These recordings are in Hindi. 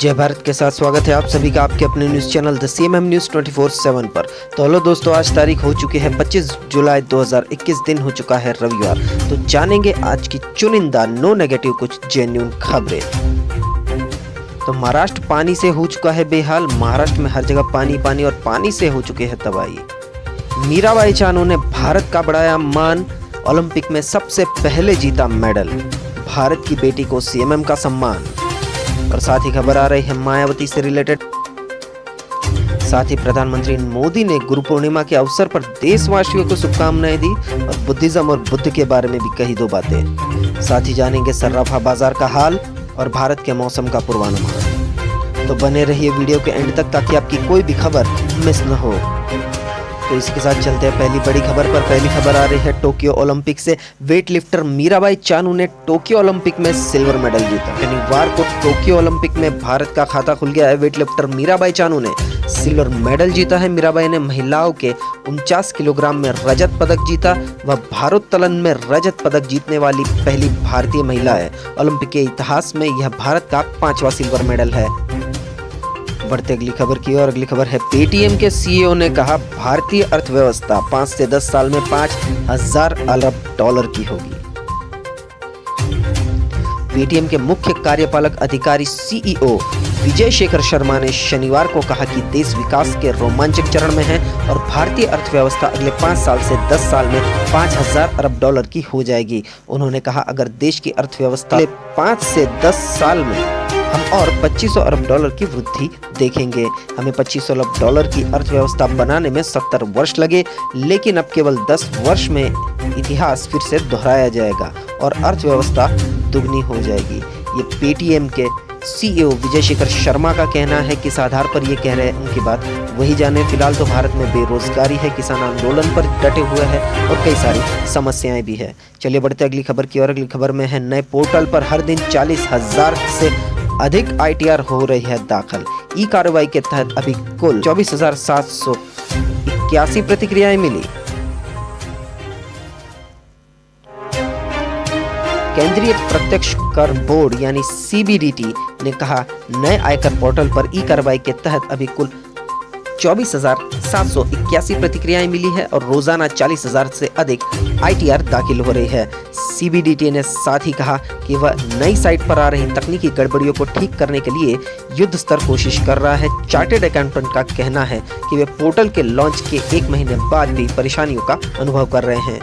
जय भारत के साथ स्वागत है आप सभी का आपके अपने news channel the CMM news 24/7 पर। तो हेलो दोस्तों, आज तारीख हो चुकी है 25 जुलाई 2021, दिन हो चुका है रविवार। तो जानेंगे आज की चुनिंदा नो नेगेटिव कुछ जेन्युइन खबरें। तो महाराष्ट्र पानी से हो चुका है बेहाल। महाराष्ट्र में हर जगह पानी पानी और पानी से हो चुके हैं तबाही। मीराबाई चानू ने भारत का बढ़ाया मान, ओलंपिक में सबसे पहले जीता मेडल। भारत की बेटी को CMM का सम्मान। और साथ ही खबर आ रही है मायावती से रिलेटेड। साथ ही प्रधानमंत्री मोदी ने गुरु पूर्णिमा के अवसर पर देशवासियों को शुभकामनाएं दी और बुद्धिज्म और बुद्ध के बारे में भी कही दो बातें। साथ ही जानेंगे सर्राफा बाजार का हाल और भारत के मौसम का पूर्वानुमान। तो बने रहिए वीडियो के एंड तक ताकि आपकी कोई भी खबर मिस न हो। तो इसके साथ चलते हैं पहली बड़ी खबर पर। पहली खबर आ रही है टोक्यो ओलंपिक से। वेट लिफ्टर मीराबाई चानू ने टोक्यो ओलंपिक में सिल्वर मेडल जीता। शनिवार को टोक्यो ओलंपिक में भारत का खाता खुल गया है। वेट लिफ्टर मीराबाई चानू ने सिल्वर मेडल जीता है। मीराबाई ने महिलाओं के 49 किलोग्राम में रजत पदक जीता। वह भारोत्तोलन में रजत पदक जीतने वाली पहली भारतीय महिला है। ओलंपिक के इतिहास में यह भारत का 5वां सिल्वर मेडल है। बढ़ते अगली खबर की ओर। अगली खबर है पेटीएम के CEO ने कहा भारतीय अर्थव्यवस्था 5 से 10 साल में 5,000 अरब डॉलर की होगी। पेटीएम के मुख्य कार्यपालक अधिकारी CEO विजय शेखर शर्मा ने शनिवार को कहा कि देश विकास के रोमांचक चरण में है और भारतीय अर्थव्यवस्था अगले 5 साल से 10 साल में 5,000 अरब डॉलर की हो जाएगी। उन्होंने कहा अगर देश की अर्थव्यवस्था 5 से 10 साल में हम और 2500 अरब डॉलर की वृद्धि देखेंगे। हमें 2500 अरब डॉलर की अर्थव्यवस्था बनाने में 70 वर्ष लगे, लेकिन अब केवल 10 वर्ष में इतिहास फिर से दोहराया जाएगा और अर्थव्यवस्था दुगनी हो जाएगी। ये पेटीएम के CEO विजय शेखर शर्मा का कहना है। किस आधार पर ये कह रहे हैं उनकी बात वही जाने। फिलहाल तो भारत में बेरोजगारी है, किसान आंदोलन पर डटे हुए हैं और कई सारी समस्याएं भी है। चलिए बढ़ते अगली खबर की ओर। अगली खबर में है नए पोर्टल पर हर दिन 40,000 से अधिक ITR हो रही है दाखिल। ई कार्रवाई के तहत अभी कुल 24,781 प्रतिक्रियाएं मिली। केंद्रीय प्रत्यक्ष कर बोर्ड यानी CBDT ने कहा नए आयकर पोर्टल पर ई कार्रवाई के तहत अभी कुल 24,781 प्रतिक्रियाएं मिली है और रोजाना 40,000 से अधिक ITR दाखिल हो रही है। CBDT ने साथ ही कहा कि वह नई साइट पर आ रही तकनीकी गड़बड़ियों को ठीक करने के लिए युद्ध स्तर कोशिश कर रहा है। चार्टर्ड अकाउंटेंट का कहना है कि वे पोर्टल के लॉन्च के 1 महीने बाद भी परेशानियों का अनुभव कर रहे हैं।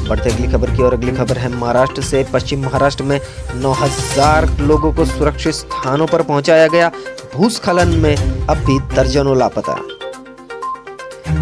बढ़ते अगली खबर की ओर। अगली खबर है महाराष्ट्र से। पश्चिम महाराष्ट्र में 9,000 लोगों को सुरक्षित स्थानों पर पहुंचाया गया। भूस्खलन में अब भी दर्जनों लापता।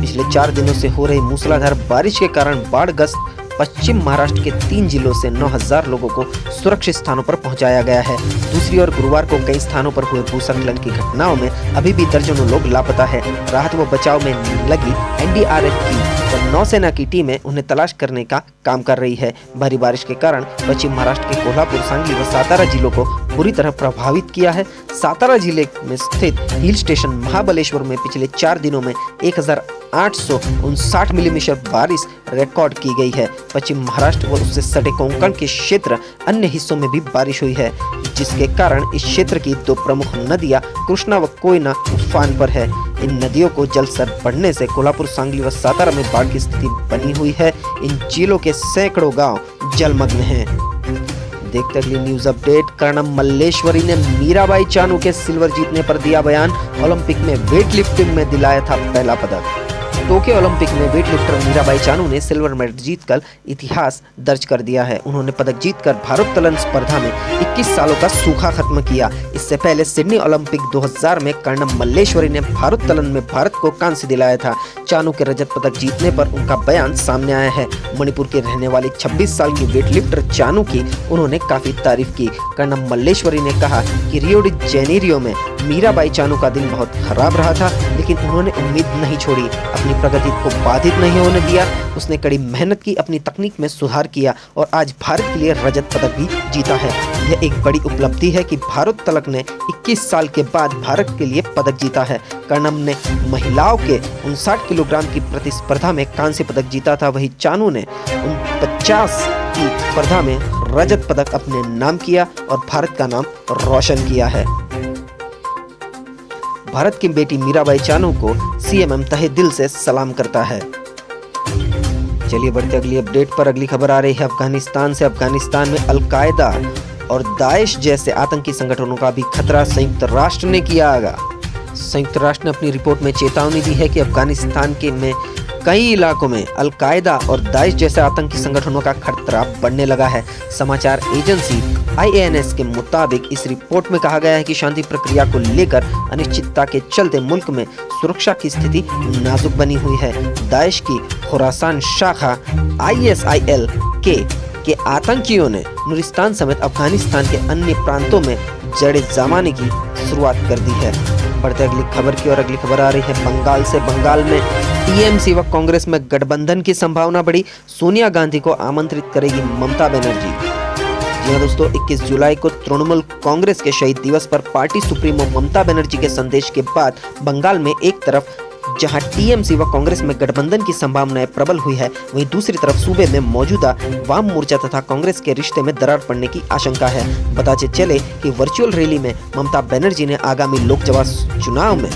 पिछले 4 दिनों से हो रही मूसलाधार बारिश के कारण बाढ़ग्रस्त पश्चिम महाराष्ट्र के 3 जिलों से 9,000 लोगों को सुरक्षित स्थानों पर पहुंचाया गया है। दूसरी ओर गुरुवार को कई स्थानों पर हुए भूस्खलन की घटनाओं में अभी भी दर्जनों लोग लापता है। राहत व बचाव में लगी NDRF की और नौसेना की टीमें उन्हें तलाश करने का काम कर रही है। भारी बारिश के कारण पश्चिम महाराष्ट्र के कोल्हापुर, सांगली व सातारा जिलों को बुरी तरह प्रभावित किया है। सातारा जिले में स्थित हिल स्टेशन महाबलेश्वर में पिछले 4 दिनों में 1,859 मिलीमीटर बारिश रिकॉर्ड की गई है। पश्चिम महाराष्ट्र व उससे सटे कोंकण के क्षेत्र अन्य हिस्सों में भी बारिश हुई है, जिसके कारण इस क्षेत्र की 2 प्रमुख नदियां कृष्णा व कोयना उफान पर है। इन नदियों को जलस्तर बढ़ने से कोल्हापुर, सांगली व सातारा में बाढ़ की स्थिति बनी हुई है। इन जिलों के सैकड़ों गांव जलमग्न हैं। देखते अगली न्यूज अपडेट। कर्णम मल्लेश्वरी ने मीराबाई चानू के सिल्वर जीतने पर दिया बयान। ओलंपिक में वेट लिफ्टिंग में दिलाया था पहला पदक। टोक्यो ओलंपिक में वेट लिफ्टर मीराबाई चानू ने सिल्वर मेडल जीतकर इतिहास दर्ज कर दिया है। उन्होंने पदक जीतकर भारोत्तोलन स्पर्धा में 21 सालों का सूखा खत्म किया। इससे पहले सिडनी ओलंपिक 2000 में कर्णम मल्लेश्वरी ने भारोत्तोलन में भारत को कांस्य दिलाया था। चानू के रजत पदक जीतने पर उनका बयान सामने आया है। मणिपुर के रहने वाली 26 साल की वेट लिफ्टर चानू की उन्होंने काफी तारीफ की। कर्णम मल्लेश्वरी ने कहा कि रियो डी जेनेरियो में मीराबाई चानू का दिन बहुत खराब रहा था, लेकिन उन्होंने उम्मीद नहीं छोड़ी, अपनी प्रगति को बाधित नहीं होने दिया। उसने कड़ी मेहनत की, अपनी तकनीक में सुधार किया और आज भारत के लिए रजत पदक भी जीता है। यह एक बड़ी उपलब्धि है कि भारोत्तोलन ने 21 साल के बाद भारत के लिए पदक जीता है। कर्णम ने महिलाओं के 59 किलोग्राम की प्रतिस्पर्धा में कांस्य पदक जीता था। वहीं चानू ने 49 की स्पर्धा में रजत पदक अपने नाम किया और भारत का नाम रोशन किया है। भारत की बेटी मीराबाई चानू को सीएमएम तहे दिल से सलाम करता है। चलिए बढ़ते अगली अपडेट पर। अगली खबर आ रही है अफगानिस्तान से। अफगानिस्तान में अलकायदा और दाइश जैसे आतंकी संगठनों का भी खतरा, संयुक्त राष्ट्र ने किया आगाह। संयुक्त राष्ट्र ने अपनी रिपोर्ट में चेतावनी दी है कि अफगानिस्तान के में कई इलाकों में अलकायदा और दाइश जैसे आतंकी संगठनों का खतरा बढ़ने लगा है। समाचार एजेंसी IANS के मुताबिक इस रिपोर्ट में कहा गया है कि शांति प्रक्रिया को लेकर अनिश्चितता के चलते मुल्क में सुरक्षा की स्थिति नाजुक बनी हुई है। दाइश की खुरासान शाखा ISIL के आतंकियों ने नूरिस्तान समेत अफगानिस्तान के अन्य प्रांतों में जड़ें जमाने की शुरुआत कर दी है। बढ़ते अगली खबर की ओर। अगली खबर आ रही है बंगाल से। बंगाल में टीएमसी व कांग्रेस में गठबंधन की संभावना बढ़ी, सोनिया गांधी को आमंत्रित करेगी ममता बनर्जी। जी हाँ दोस्तों, 21 जुलाई को तृणमूल कांग्रेस के शहीद दिवस पर पार्टी सुप्रीमो ममता बनर्जी के संदेश के बाद बंगाल में एक तरफ जहां टीएमसी व कांग्रेस में गठबंधन की संभावनाएं प्रबल हुई है, वहीं दूसरी तरफ सूबे में मौजूदा वाम मोर्चा तथा कांग्रेस के रिश्ते में दरार पड़ने की आशंका है। बताते चले कि वर्चुअल रैली में ममता बनर्जी ने आगामी लोकसभा चुनाव में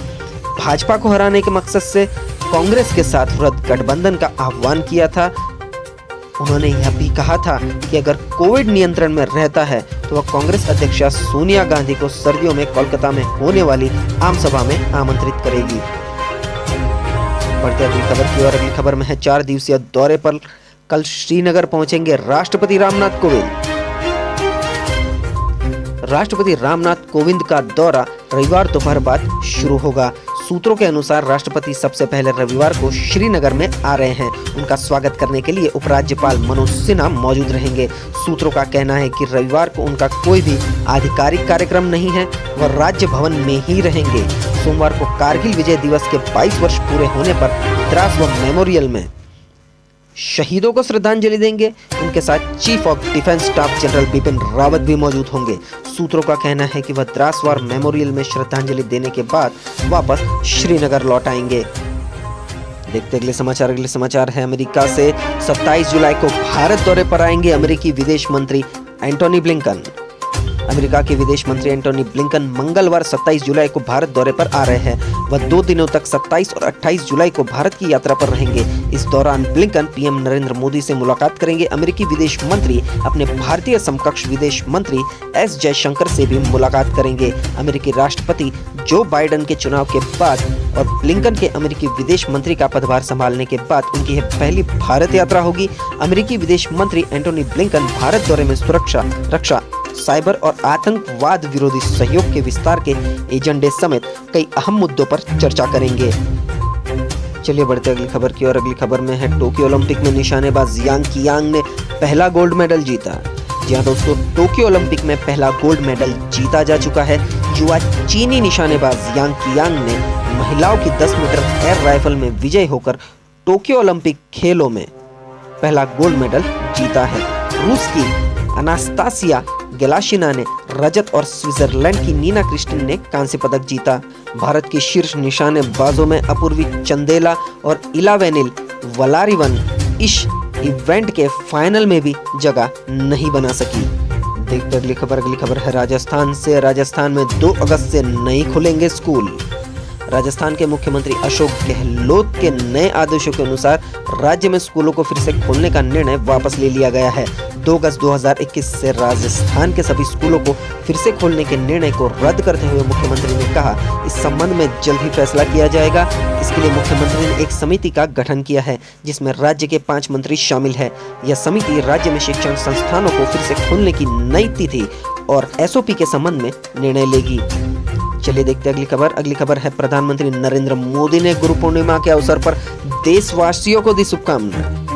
भाजपा को हराने के मकसद से कांग्रेस के साथ वृहद गठबंधन का आह्वान किया था। उन्होंने यह भी कहा था कि अगर कोविड नियंत्रण में रहता है तो वह कांग्रेस अध्यक्षा सोनिया गांधी को सर्दियों में कोलकाता में होने वाली आम सभा में आमंत्रित करेगी। बढ़ते अगली खबर की ओर। अगली खबर में है 4 दिवसीय दौरे पर कल श्रीनगर पहुंचेंगे राष्ट्रपति रामनाथ कोविंद। राष्ट्रपति रामनाथ कोविंद का दौरा रविवार दोपहर बाद शुरू होगा। सूत्रों के अनुसार राष्ट्रपति सबसे पहले रविवार को श्रीनगर में आ रहे हैं। उनका स्वागत करने के लिए उपराज्यपाल मनोज सिन्हा मौजूद रहेंगे। सूत्रों का कहना है कि रविवार को उनका कोई भी आधिकारिक कार्यक्रम नहीं है, वह राज्य भवन में ही रहेंगे। सोमवार को कारगिल विजय दिवस के 22 वर्ष पूरे होने पर द्रास व मेमोरियल में शहीदों को श्रद्धांजलि देंगे। उनके साथ chief of defence staff general Bipin Rawat भी मौजूद होंगे। सूत्रों का कहना है कि वह द्रास वार मेमोरियल में श्रद्धांजलि देने के बाद वापस श्रीनगर लौट आएंगे। देखते अगले समाचार। अगले समाचार है अमेरिका से। 27 जुलाई को भारत दौरे पर आएंगे अमेरिकी विदेश मंत्री एंटोनी ब्लिंकन। अमेरिका के विदेश मंत्री एंटोनी ब्लिंकन मंगलवार 27 जुलाई को भारत दौरे पर आ रहे हैं। वह 2 दिनों तक 27 और 28 जुलाई को भारत की यात्रा पर रहेंगे। इस दौरान ब्लिंकन पीएम नरेंद्र मोदी से मुलाकात करेंगे। अमेरिकी विदेश मंत्री अपने भारतीय समकक्ष विदेश मंत्री एस जयशंकर से भी मुलाकात करेंगे। अमेरिकी राष्ट्रपति जो बाइडेन के चुनाव के बाद और ब्लिंकन के अमेरिकी विदेश मंत्री का पदभार संभालने के बाद उनकी यह पहली भारत यात्रा होगी। अमेरिकी विदेश मंत्री एंटोनी ब्लिंकन भारत दौरे में सुरक्षा, रक्षा, साइबर और आतंकवाद विरोधी सहयोग के विस्तार के एजेंडे समेत कई अहम मुद्दों पर चर्चा करेंगे। चलिए बढ़ते अगली खबर की ओर। अगली खबर में है टोक्यो ओलंपिक में निशानेबाज यांग कियांग ने पहला गोल्ड मेडल जीता। जी हाँ दोस्तों, टोक्यो ओलंपिक में पहला गोल्ड मेडल जीता जा चुका है। युवा चीनी निशानेबाज यांग कियांग ने महिलाओं की 10 मीटर एयर राइफल में विजयी होकर टोक्यो ओलंपिक खेलों में पहला गोल्ड मेडल जीता है। रूस की अनास्तासिया गेलाशिना ने रजत और स्विट्जरलैंड की नीना क्रिस्टिन ने कांस्य पदक जीता। भारत की शीर्ष निशानेबाजों में अपूर्वी चंदेला और इलावेनिल वलारिवन इस इवेंट के फाइनल में भी जगह नहीं बना सकी। देखते अगली खबर। अगली खबर है राजस्थान से। राजस्थान में 2 अगस्त से नहीं खुलेंगे स्कूल। राजस्थान के मुख्यमंत्री अशोक गहलोत के नए आदेशों के अनुसार राज्य में स्कूलों को फिर से खोलने का निर्णय वापस ले लिया गया है। 2 अगस्त 2021 से राजस्थान के सभी स्कूलों को फिर से खोलने के निर्णय को रद्द करते हुए मुख्यमंत्री ने कहा, इस संबंध में जल्द ही फैसला किया जाएगा। इसके लिए मुख्यमंत्री ने एक समिति का गठन किया है जिसमें राज्य के 5 मंत्री शामिल है। यह समिति राज्य में शिक्षण संस्थानों को फिर से खोलने की नई तिथि और SOP के संबंध में निर्णय लेगी। चलिए देखते अगली खबर। अगली खबर है प्रधानमंत्री नरेंद्र मोदी ने गुरु पूर्णिमा के अवसर पर देशवासियों को दी शुभकामनाएं।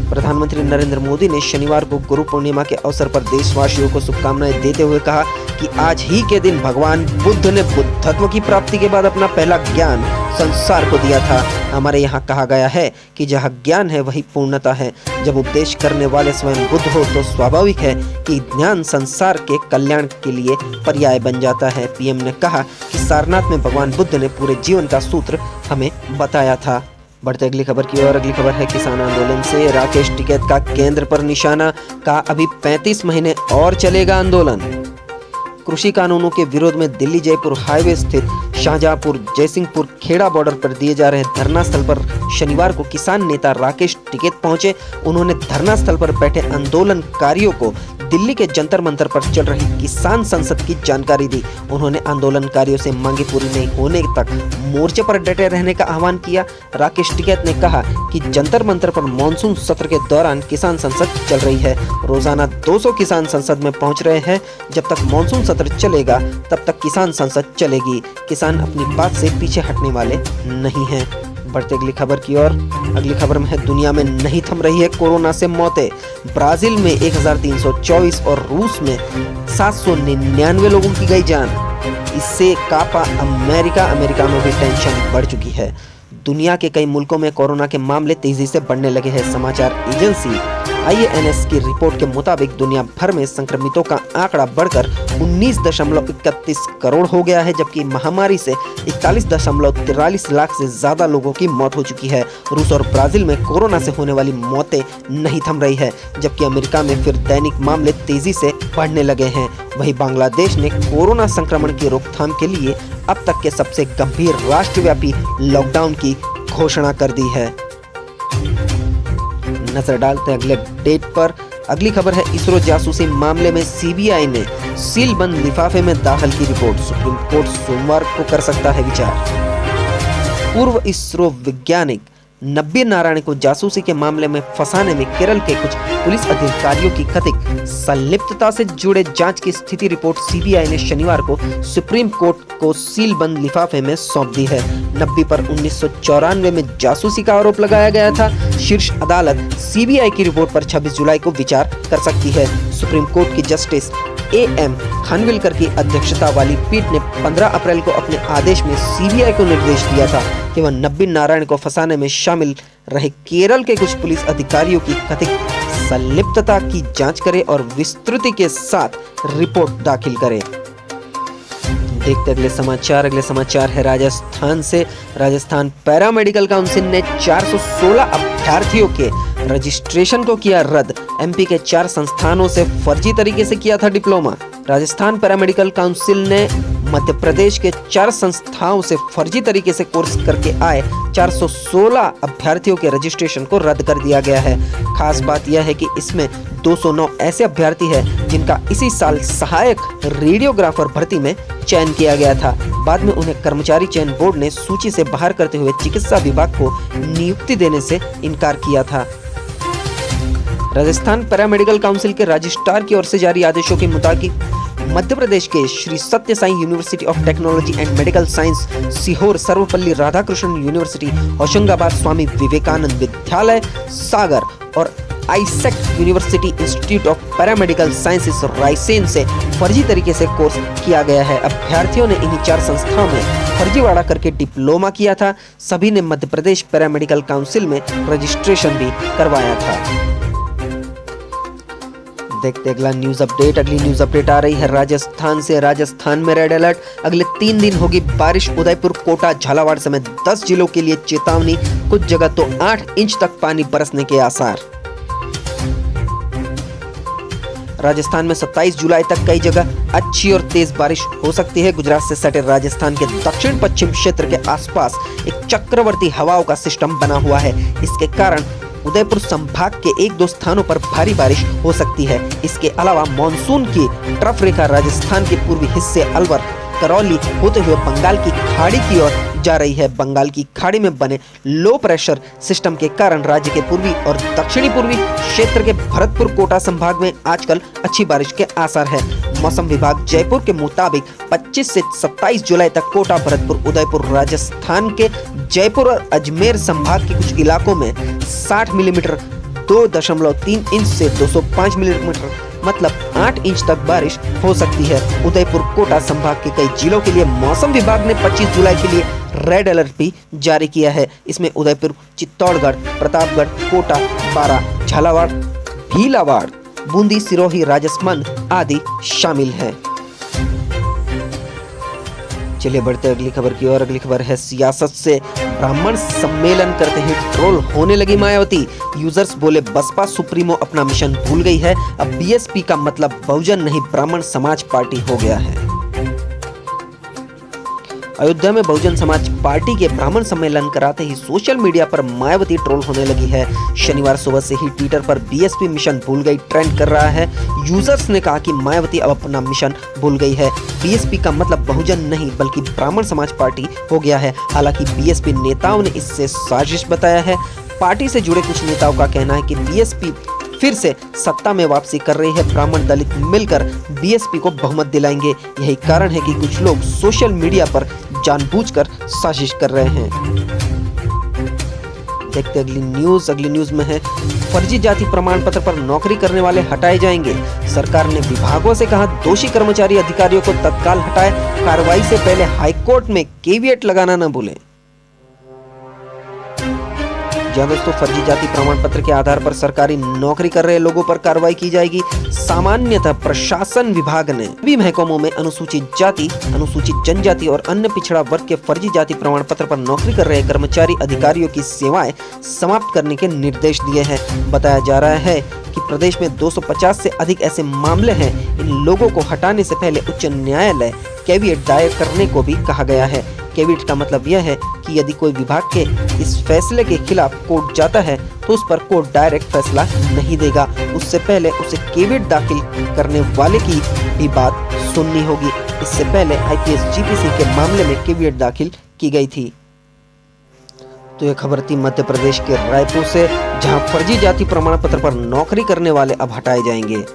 प्रधानमंत्री नरेंद्र मोदी ने शनिवार को गुरु पूर्णिमा के अवसर पर देशवासियों को शुभकामनाएं देते हुए कहा कि आज ही के दिन भगवान बुद्ध ने बुद्धत्व की प्राप्ति के बाद अपना पहला ज्ञान संसार को दिया था। हमारे यहाँ कहा गया है कि जहाँ ज्ञान है वही पूर्णता है। जब उपदेश करने वाले स्वयं बुद्ध हो तो स्वाभाविक है कि ज्ञान संसार के कल्याण के लिए पर्याय बन जाता है। पीएम ने कहा कि सारनाथ में भगवान बुद्ध ने पूरे जीवन का सूत्र हमें बताया था। बढ़ते अगली खबर की ओर। अगली खबर है किसान आंदोलन से। राकेश टिकैत का केंद्र पर निशाना, का अभी 35 महीने और चलेगा आंदोलन। कृषि कानूनों के विरोध में दिल्ली जयपुर हाईवे स्थित शाहजहांपुर जयसिंहपुर खेड़ा बॉर्डर पर दिए जा रहे धरना स्थल पर शनिवार को किसान नेता राकेश टिकैत पहुंचे। उन्होंने धरना स्थल पर बैठे आंदोलनकारियों को दिल्ली के जंतर मंतर पर चल रही किसान संसद की जानकारी दी। उन्होंने आंदोलनकारियों से मांगे पूरी नहीं होने तक मोर्चे पर डटे रहने का आह्वान किया। राकेश टिकैत ने कहा कि जंतर मंतर पर मानसून सत्र के दौरान किसान संसद चल रही है। रोजाना 200 किसान संसद में पहुंच रहे हैं। जब तक मानसून सत्र चलेगा तब तक किसान संसद चलेगी। किसान अपनी बात से पीछे हटने वाले नहीं हैं। बढ़ते अगली खबर की ओर। अगली खबर में है, दुनिया में नहीं थम रही है कोरोना से मौतें। ब्राजील में 1324 और रूस में 799 लोगों की गई जान। इससे कांपा अमेरिका में भी टेंशन बढ़ चुकी है। दुनिया के कई मुल्कों में कोरोना के मामले तेजी से बढ़ने लगे हैं। समाचार एजेंसी IANS की रिपोर्ट के मुताबिक दुनिया भर में संक्रमितों का आंकड़ा बढ़कर 19.31 करोड़ हो गया है, जबकि महामारी से 41.43 लाख से ज्यादा लोगों की मौत हो चुकी है। रूस और ब्राजील में कोरोना से होने वाली मौतें नहीं थम रही है, जबकि अमेरिका में फिर दैनिक मामले तेजी से बढ़ने लगे हैं। वहीं बांग्लादेश ने कोरोना संक्रमण की रोकथाम के लिए अब तक के सबसे गंभीर राष्ट्रव्यापी लॉकडाउन की घोषणा कर दी है। नजर डालते हैं अगले अपडेट पर। अगली खबर है, इसरो जासूसी मामले में CBI ने सील बंद लिफाफे में दाखिल की रिपोर्ट। सुप्रीम कोर्ट सोमवार को कर सकता है विचार। पूर्व इसरो वैज्ञानिक नब्बी नारायण को जासूसी के मामले में फंसाने में केरल के कुछ पुलिस अधिकारियों की कथित संलिप्तता से जुड़े जांच की स्थिति रिपोर्ट CBI ने शनिवार को सुप्रीम कोर्ट को सील बंद लिफाफे में सौंप दी है। नब्बी पर 1994 में जासूसी का आरोप लगाया गया था। शीर्ष अदालत CBI की रिपोर्ट पर 26 जुलाई को विचार कर सकती है। सुप्रीम कोर्ट की जस्टिस AM खानविलकर की अध्यक्षता वाली पीठ ने 15 अप्रैल को अपने आदेश में CBI को निर्देश दिया था कि वह नब्बी नारायण को फंसाने में शामिल रहे केरल के कुछ पुलिस अधिकारियों की कथित संलिप्तता की जांच करे और विस्तृति के साथ रिपोर्ट दाखिल करे। देखते अगले समाचार है राजस्थान से। राजस्थान पैरामेडिकल काउंसिल ने 416 अभ्यर्थियों के रजिस्ट्रेशन को किया रद्द। MP के 4 संस्थानों से फर्जी तरीके से किया था डिप्लोमा। राजस्थान पैरामेडिकल काउंसिल ने मध्य प्रदेश के 4 संस्थाओं से फर्जी तरीके से कोर्स करके आए 416 अभ्यर्थियों के रजिस्ट्रेशन को रद्द कर दिया गया है। खास बात यह है कि इसमें 209 ऐसे अभ्यर्थी हैं जिनका इसी साल सहायक रेडियोग्राफर भर्ती में चयन किया गया था। बाद में उन्हें कर्मचारी चयन बोर्ड ने सूची से बाहर करते हुए चिकित्सा विभाग को नियुक्ति देने से इनकार किया था। राजस्थान पैरामेडिकल काउंसिल के रजिस्ट्रार की ओर से जारी आदेशों के मुताबिक मध्य प्रदेश के Shri Satya Sai university of technology and medical science Sehore, Sarvepalli Radhakrishnan university Hoshangabad, Swami Vivekananda Vidyalaya Sagar और AISECT university institute of paramedical sciences Raisen से फर्जी तरीके से कोर्स किया गया है। अभ्यर्थियों ने इन्हीं 4 संस्थाओं में फर्जीवाड़ा करके डिप्लोमा किया था। सभी ने मध्य प्रदेश पैरामेडिकल काउंसिल में रजिस्ट्रेशन भी करवाया था। देखते अगली न्यूज अपडेट आ रही है राजस्थान से। राजस्थान में रेड अलर्ट, अगले 3 दिन होगी बारिश। उदयपुर, कोटा, झालावाड़ समेत 10 जिलों के लिए चेतावनी। कुछ जगह तो 8 इंच तक पानी बरसने के आसार। राजस्थान में 27 जुलाई तक कई जगह अच्छी और तेज बारिश हो सकती है। गुजरात से सटे राजस्थान के दक्षिण पश्चिम क्षेत्र के आसपास एक चक्रवर्ती हवाओं का सिस्टम बना हुआ है। इसके कारण उदयपुर संभाग के 1-2 स्थानों पर भारी बारिश हो सकती है। इसके अलावा मानसून की ट्रफ रेखा राजस्थान के पूर्वी हिस्से अलवर, करौली होते हुए बंगाल की खाड़ी की ओर जा रही है। बंगाल की खाड़ी में बने लो प्रेशर सिस्टम के कारण राज्य के पूर्वी और दक्षिणी पूर्वी क्षेत्र के भरतपुर, कोटा संभाग में आजकल अच्छी बारिश के आसार है। मौसम विभाग जयपुर के मुताबिक 25 से 27 जुलाई तक कोटा, भरतपुर, उदयपुर, राजस्थान के जयपुर और अजमेर संभाग के कुछ इलाकों में 60 मिलीमीटर 2.3 इंच से 205 मिलीमीटर मतलब 8 इंच तक बारिश हो सकती है। उदयपुर, कोटा संभाग के कई जिलों के लिए मौसम विभाग ने 25 जुलाई के लिए रेड अलर्ट भी जारी किया है। इसमें उदयपुर, चित्तौड़गढ़, प्रतापगढ़, कोटा, बारा, झालावाड़, भीलवाड़ा, बूंदी, सिरोही, राजसमंद आदि शामिल हैं। चलिए बढ़ते अगली खबर की ओर। अगली खबर है सियासत से। ब्राह्मण सम्मेलन करते ही ट्रोल होने लगी मायावती। यूजर्स बोले बसपा सुप्रीमो अपना मिशन भूल गई है। अब BSP का मतलब बहुजन नहीं ब्राह्मण समाज पार्टी हो गया है। अयोध्या में बहुजन समाज पार्टी के ब्राह्मण सम्मेलन कराते ही सोशल मीडिया पर मायावती ट्रोल होने लगी है। शनिवार सुबह से ही ट्विटर पर बीएसपी मिशन भूल गई ट्रेंड कर रहा है। यूजर्स ने कहा कि मायावती अब अपना मिशन भूल गई है। बीएसपी का मतलब बहुजन नहीं बल्कि ब्राह्मण समाज पार्टी हो गया है। हालांकि बीएसपी नेताओं ने इससे साजिश बताया है। पार्टी से जुड़े कुछ नेताओं का कहना है कि बीएसपी फिर से सत्ता में वापसी कर रही है। ब्राह्मण दलित मिलकर बीएसपी को बहुमत दिलाएंगे। यही कारण है कि कुछ लोग सोशल मीडिया पर जानबूझकर साजिश कर रहे हैं। देखते अगली न्यूज में है, फर्जी जाति प्रमाण पत्र पर नौकरी करने वाले हटाए जाएंगे। सरकार ने विभागों से कहा दोषी कर्मचारी अधिकारियों को तत्काल हटाए। कार्रवाई से पहले हाईकोर्ट में केविएट लगाना न भूलें। जहां दोस्तों फर्जी जाति प्रमाण पत्र के आधार पर सरकारी नौकरी कर रहे लोगों पर कार्रवाई की जाएगी। सामान्यतः प्रशासन विभाग ने सभी महकमों में अनुसूचित जाति, अनुसूचित जनजाति और अन्य पिछड़ा वर्ग के फर्जी जाति प्रमाण पत्र पर नौकरी कर रहे कर्मचारी अधिकारियों की सेवाएं समाप्त करने के निर्देश दिए हैं। बताया जा रहा है कि प्रदेश में 250 से अधिक ऐसे मामले हैं। इन लोगों को हटाने से पहले उच्च न्यायालय कैविएट दायर करने को भी कहा गया है। कैविएट का मतलब यह है कि यदि कोई विभाग के इस फैसले के खिलाफ कोर्ट जाता है तो उस पर कोर्ट डायरेक्ट फैसला नहीं देगा। उससे पहले उसे कैविएट दाखिल करने वाले की भी बात सुननी होगी। इससे पहले आईपीएस जीपीसी के मामले में कैविएट दाखिल की गई थी। तो यह खबर थी मध्य प्रदेश के रायपुर से, जहां फर्जी जाति प्रमाण पत्र पर नौकरी करने वाले अब हटाए जाएंगे।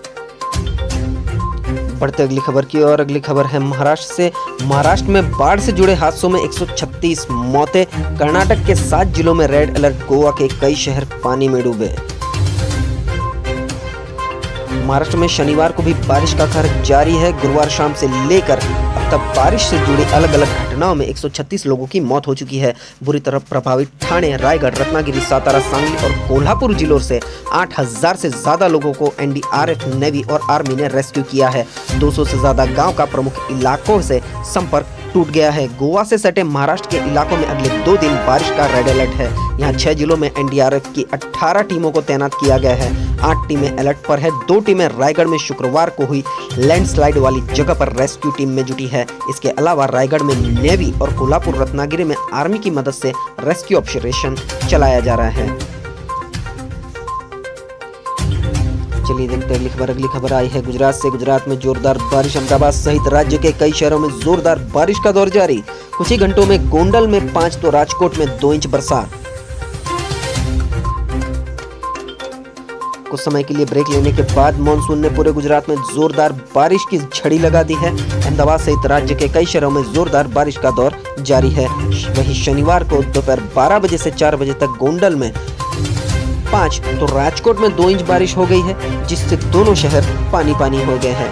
बढ़ते अगली खबर की और अगली खबर है महाराष्ट्र से। महाराष्ट्र में बाढ़ से जुड़े हादसों में 136 मौतें। कर्नाटक के 7 जिलों में रेड अलर्ट। गोवा के कई शहर पानी में डूबे। महाराष्ट्र में शनिवार को भी बारिश का कहर जारी है। गुरुवार शाम से लेकर अब तक बारिश से जुड़ी अलग अलग घटनाओं में 136 लोगों की मौत हो चुकी है। बुरी तरह प्रभावित ठाणे, रायगढ़, रत्नागिरी, सातारा, सांगली और कोल्हापुर जिलों से 8000 से ज्यादा लोगों को एनडीआरएफ, नेवी और आर्मी ने रेस्क्यू किया है। 200 से ज्यादा गांव का प्रमुख इलाकों से संपर्क टूट गया है। गोवा से सटे महाराष्ट्र के इलाकों में अगले 2 दिन बारिश का रेड अलर्ट है। यहाँ 6 जिलों में एनडीआरएफ की 18 टीमों को तैनात किया गया है। 8 टीमें अलर्ट पर है। 2 टीमें रायगढ़ में शुक्रवार को हुई लैंडस्लाइड वाली जगह पर रेस्क्यू टीम में जुटी है। इसके अलावा रायगढ़ में नेवी और कोल्हापुर, रत्नागिरी में आर्मी की मदद से रेस्क्यू ऑपरेशन चलाया जा रहा है। चलिए देखते हैं अगली खबर आई है गुजरात से। गुजरात में जोरदार बारिश। अहमदाबाद सहित राज्य के कई शहरों में जोरदार बारिश का दौर जारी। कुछ ही घंटों में गोंडल में 5 तो राजकोट में 2 इंच बरसात। कुछ समय के लिए ब्रेक लेने के बाद मानसून ने पूरे गुजरात में जोरदार बारिश की झड़ी लगा दी है। अहमदाबाद सहित राज्य के कई शहरों में जोरदार बारिश का दौर जारी है। वहीं शनिवार को दोपहर 12 बजे से 4 बजे तक गोंडल में 5 तो राजकोट में 2 इंच बारिश हो गई है, जिससे दोनों शहर पानी पानी हो गए हैं।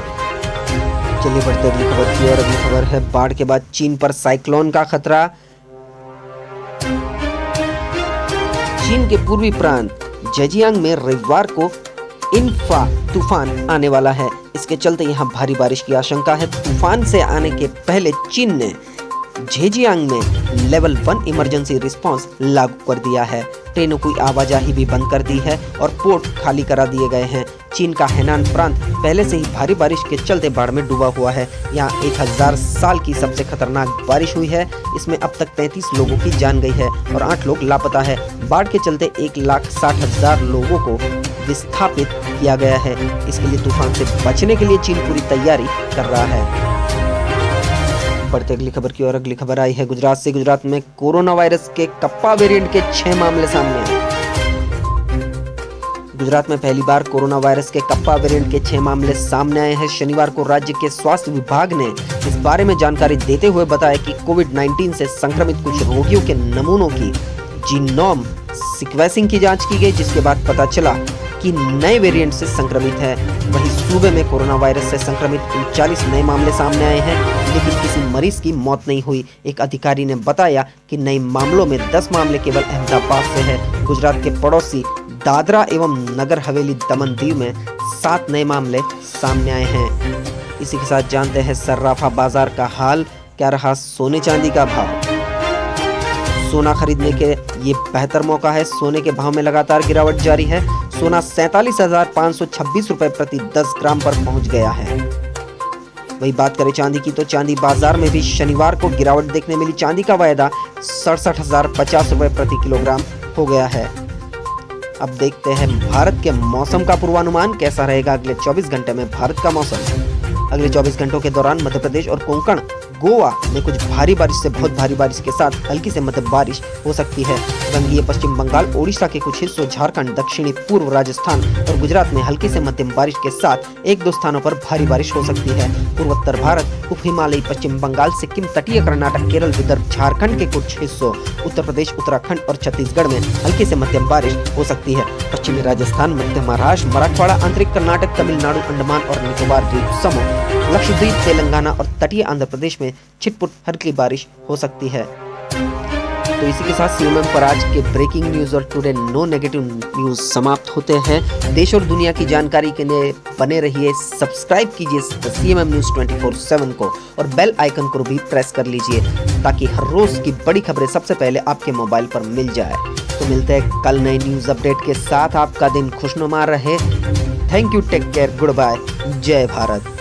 चलिए बढ़ते अगली खबर की और अगली खबर है बाढ़ के बाद चीन पर साइक्लोन का खतरा। चीन के पूर्वी प्रांत जेजियांग में रविवार को इन्फा तूफान आने वाला है। इसके चलते यहां भारी बारिश की आशंका है। तूफान से आने के पहले चीन ने जेजियांग में लेवल 1 इमरजेंसी रिस्पांस लागू कर दिया है। ट्रेनों की आवाजाही भी बंद कर दी है और पोर्ट खाली करा दिए गए हैं। चीन का हेनान प्रांत पहले से ही भारी बारिश के चलते बाढ़ में डूबा हुआ है। यहाँ 1000 साल की सबसे खतरनाक बारिश हुई है। इसमें अब तक 33 लोगों की जान गई है और 8 लोग लापता है। बाढ़ के चलते 1,60,000 लोगों को विस्थापित किया गया है। इसके लिए तूफान से बचने के लिए चीन पूरी तैयारी कर रहा है। बढ़ते अगली खबर की और अगली खबर आई है गुजरात से। गुजरात में कोरोना वायरस के कप्पा वेरिएंट के 6 मामले सामने आए। गुजरात में पहली बार कोरोना वायरस के कप्पा वेरिएंट के 6 मामले सामने आए हैं। शनिवार को राज्य के स्वास्थ्य विभाग ने इस बारे में जानकारी देते हुए बताया कि कोविड-19 से संक्रमित कुछ रोगियों के नमूनों की जीनोम सीक्वेंसिंग की जांच की गई, जिसके बाद पता चला कि नए वेरिएंट से संक्रमित है। वहीं सूबे में कोरोना वायरस से संक्रमित 39 नए मामले सामने आए हैं, लेकिन किसी मरीज की मौत नहीं हुई। एक अधिकारी ने बताया कि नए मामलों में 10 मामले केवल अहमदाबाद से है। गुजरात के पड़ोसी दादरा एवं नगर हवेली दमन दीव में 7 नए मामले सामने आए हैं। इसी के साथ जानते हैं सर्राफा बाजार का हाल। क्या रहा सोने चांदी का भाव? सोना खरीदने के ये बेहतर मौका है। सोने के भाव में लगातार गिरावट जारी है। सोना 47,526 रुपए प्रति 10 ग्राम पर पहुंच गया है। वही बात करें चांदी की तो चांदी बाजार में भी शनिवार को गिरावट देखने मिली। चांदी का वायदा 67,050 रुपये प्रति किलोग्राम हो गया है। अब देखते हैं भारत के मौसम का पूर्वानुमान कैसा रहेगा अगले 24 घंटे में। भारत का मौसम अगले 24 घंटों के दौरान मध्य प्रदेश और कोंकण गोवा में कुछ भारी बारिश से बहुत भारी बारिश के साथ हल्की से मध्यम बारिश हो सकती है। वंगीय पश्चिम बंगाल, ओडिशा के कुछ हिस्सों, झारखंड, दक्षिणी पूर्व राजस्थान और गुजरात में हल्की से मध्यम बारिश के साथ एक दो स्थानों पर भारी बारिश हो सकती है। पूर्वोत्तर भारत, उप हिमालयी पश्चिम बंगाल, सिक्किम, तटीय कर्नाटक, केरल, विदर्भ, झारखंड के कुछ हिस्सों, उत्तर प्रदेश, उत्तराखंड और छत्तीसगढ़ में हल्की से मध्यम बारिश हो सकती है। पश्चिमी राजस्थान, मध्य महाराष्ट्र, मराठवाड़ा, आंतरिक कर्नाटक, तमिलनाडु, अंडमान और निकोबार द्वीप समूह, लक्षद्वीप, तेलंगाना और तटीय आंध्र प्रदेश में छिटपुट हल्की बारिश हो सकती है। तो इसी के साथ सीएमएम पर आज के ब्रेकिंग न्यूज और टुडे नो नेगेटिव न्यूज समाप्त होते हैं। देश और दुनिया की जानकारी के लिए बने रहिए, सब्सक्राइब कीजिए सीएमएम न्यूज 24/7 को और बेल आइकन को भी प्रेस कर लीजिए ताकि हर रोज की बड़ी खबरें सबसे पहले आपके मोबाइल पर मिल जाए। तो मिलते हैं कल नए न्यूज अपडेट के साथ। आपका दिन खुशनुमा रहे। Thank you, take care, goodbye, जय भारत।